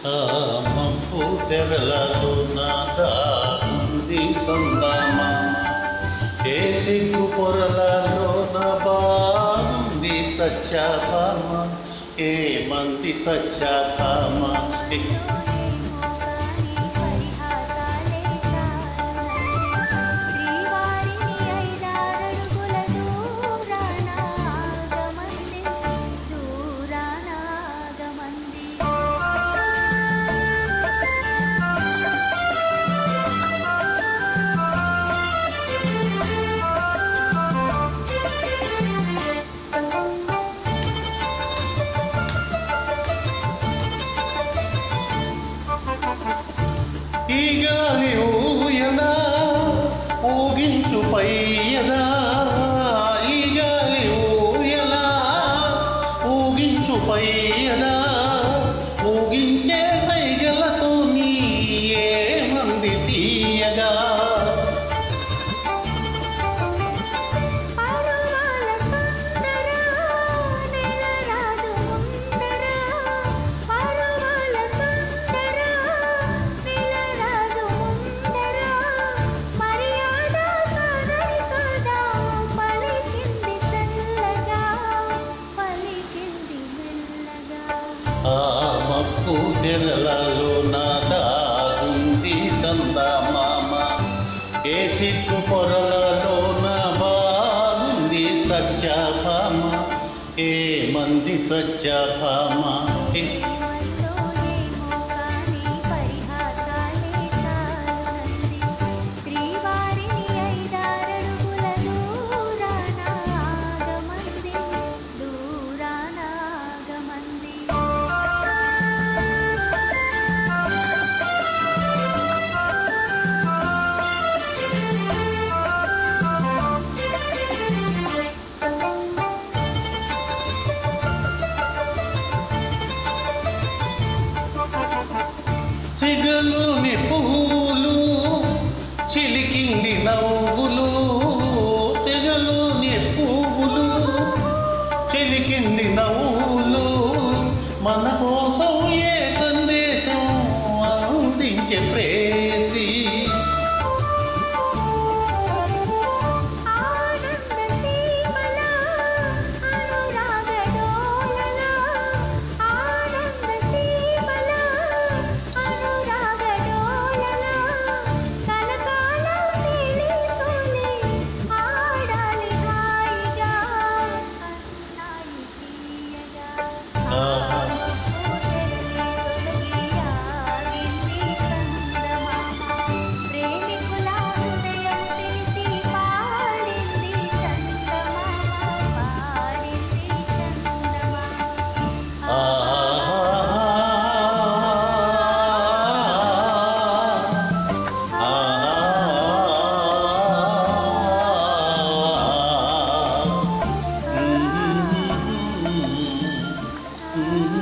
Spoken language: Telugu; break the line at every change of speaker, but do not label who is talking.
ఆ మబ్బు తెరలలో నాదారుంది చందమామ, ఏ సిగ్గు పొరలలో నా బాగుంది సత్యభామ, ఏ మంది సత్యభామ. ఈ గాలి ఊయలా ఊగించు పయ్యదా, ఈ గాలి ఊయలా ఊగించు పయ్యదా, ఊగించే సైగలతో నీ ఏ మంది తీయగా. ఆ మబ్బు తెరలలో నాదారుంది చందమామ, ఏ సిగ్గు పొరలలో నా బాగుంది సత్యభామ, ఏ మంది సత్యభామ. సిగలోని పువ్వులు చిలికింది నవ్వులు, సిగలోని పువ్వులు చిలికింది నవ్వులు, మన కోసం ఏ సందేశం అందించే ప్రేసి. Mm-hmm.